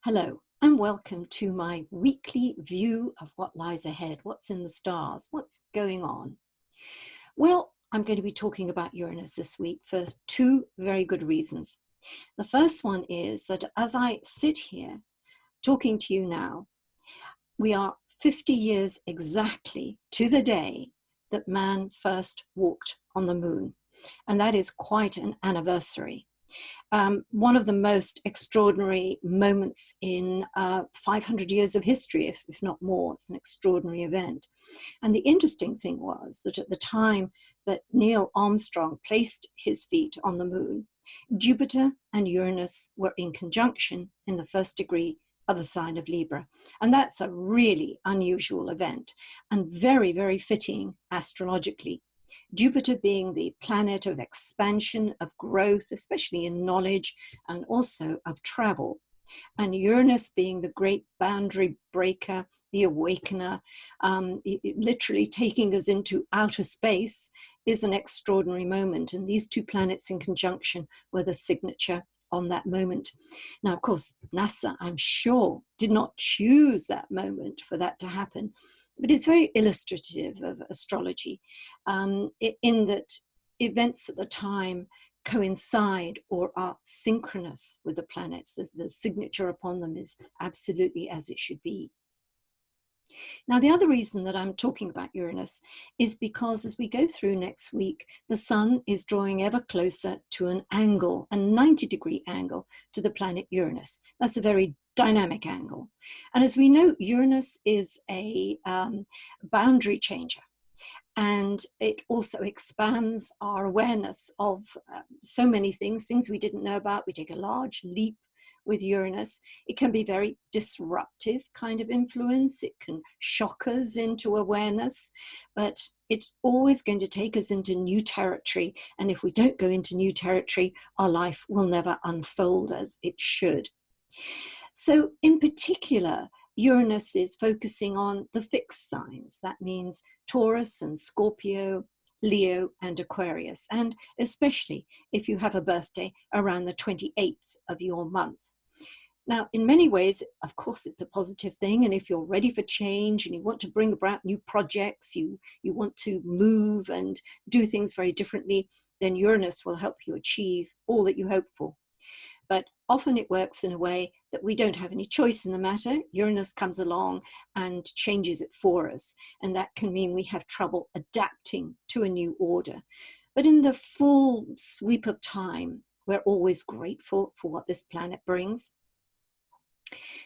Hello, and welcome to my weekly view of what lies ahead, what's in the stars, what's going on. Well, I'm going to be talking about Uranus this week for two very good reasons. The first one is that as I sit here talking to you now, we are 50 years exactly to the day that man first walked on the moon. And that is quite an anniversary. One of the most extraordinary moments in 500 years of history, if not more. It's an extraordinary event. And the interesting thing was that at the time that Neil Armstrong placed his feet on the moon, Jupiter and Uranus were in conjunction in the first degree of the sign of Libra. And that's a really unusual event and very, very fitting astrologically. Jupiter being the planet of expansion, of growth, especially in knowledge and also of travel. And Uranus being the great boundary breaker, the awakener, literally taking us into outer space, is an extraordinary moment. And these two planets in conjunction were the signature on that moment. Now, of course, NASA, I'm sure, did not choose that moment for that to happen. But it's very illustrative of astrology in that events at the time coincide or are synchronous with the planets. The signature upon them is absolutely as it should be. Now, the other reason that I'm talking about Uranus is because as we go through next week, the sun is drawing ever closer to an angle, a 90-degree angle to the planet Uranus. That's a very dynamic angle. And as we know, Uranus is a boundary changer. And it also expands our awareness of so many things we didn't know about. We take a large leap with Uranus. It can be very disruptive kind of influence. It can shock us into awareness, but it's always going to take us into new territory. And if we don't go into new territory, our life will never unfold as it should. So in particular, Uranus is focusing on the fixed signs. That means Taurus and Scorpio, Leo and Aquarius, and especially if you have a birthday around the 28th of your month. Now, in many ways, of course, it's a positive thing. And if you're ready for change and you want to bring about new projects, you want to move and do things very differently, then Uranus will help you achieve all that you hope for. But often it works in a way that we don't have any choice in the matter. Uranus comes along and changes it for us. And that can mean we have trouble adapting to a new order. But in the full sweep of time, we're always grateful for what this planet brings.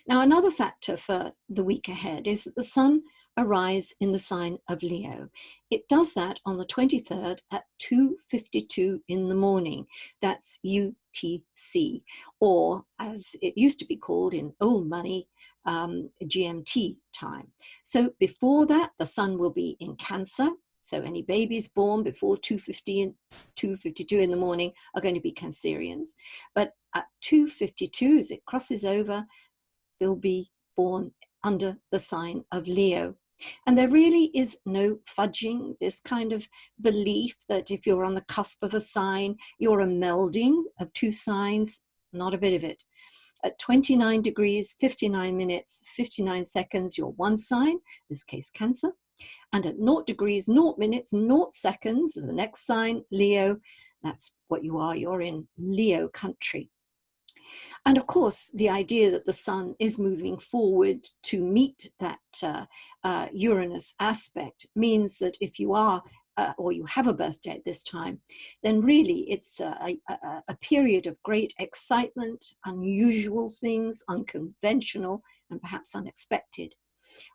Now, another factor for the week ahead is that the sun arrives in the sign of Leo. It does that on the 23rd at 2:52 in the morning. That's UTC, or as it used to be called in old money, GMT time. So before that, the sun will be in Cancer. So any babies born before 2:50 and 2:52 in the morning are going to be Cancerians. But at 2:52, as it crosses over, they'll be born under the sign of Leo. And there really is no fudging this kind of belief that if you're on the cusp of a sign, you're a melding of two signs. Not a bit of it. At 29 degrees, 59 minutes, 59 seconds, you're one sign, in this case Cancer. And at 0 degrees, 0 minutes, 0 seconds, the next sign, Leo, that's what you are. You're in Leo country. And of course, the idea that the sun is moving forward to meet that Uranus aspect means that if you are or you have a birthday at this time, then really it's a period of great excitement, unusual things, unconventional, and perhaps unexpected.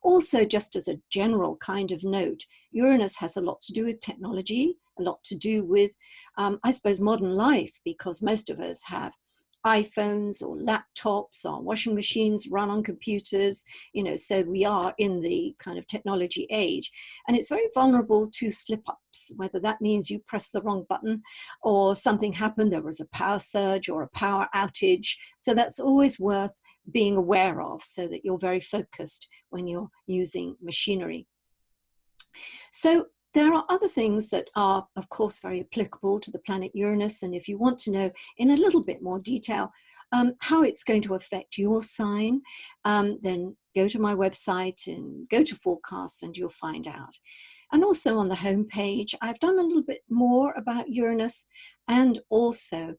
Also, just as a general kind of note, Uranus has a lot to do with technology, a lot to do with, I suppose, modern life, because most of us have iPhones or laptops or washing machines run on computers, so we are in the kind of technology age. And it's very vulnerable to slip-ups, whether that means you press the wrong button or something happened, there was a power surge or a power outage. So that's always worth being aware of so that you're very focused when you're using machinery. So there are other things that are, of course, very applicable to the planet Uranus. And if you want to know in a little bit more detail, how it's going to affect your sign, then go to my website and go to forecasts and you'll find out. And also on the homepage, I've done a little bit more about Uranus and also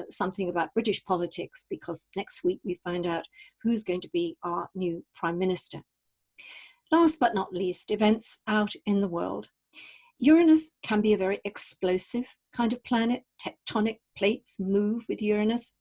something about British politics, because next week we find out who's going to be our new Prime Minister. Last but not least, events out in the world. Uranus can be a very explosive kind of planet. Tectonic plates move with Uranus.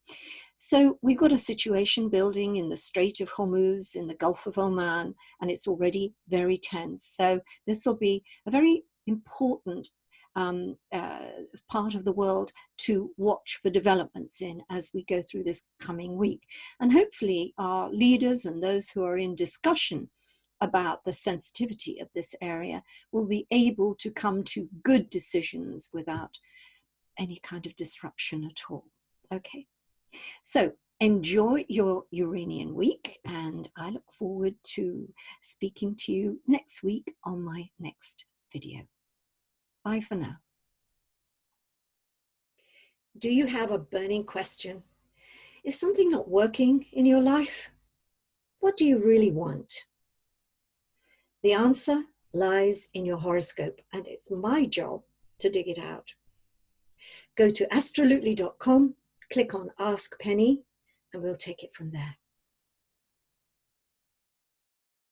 So we've got a situation building in the Strait of Hormuz, in the Gulf of Oman, and it's already very tense. So this will be a very important part of the world to watch for developments in as we go through this coming week. And hopefully our leaders and those who are in discussion about the sensitivity of this area will be able to come to good decisions without any kind of disruption at all. Okay, so enjoy your Uranian week, and I look forward to speaking to you next week on my next video. Bye for now. Do you have a burning question? Is something not working in your life? What do you really want? The answer lies in your horoscope, and it's my job to dig it out. Go to astrolutely.com, click on Ask Penny, and we'll take it from there.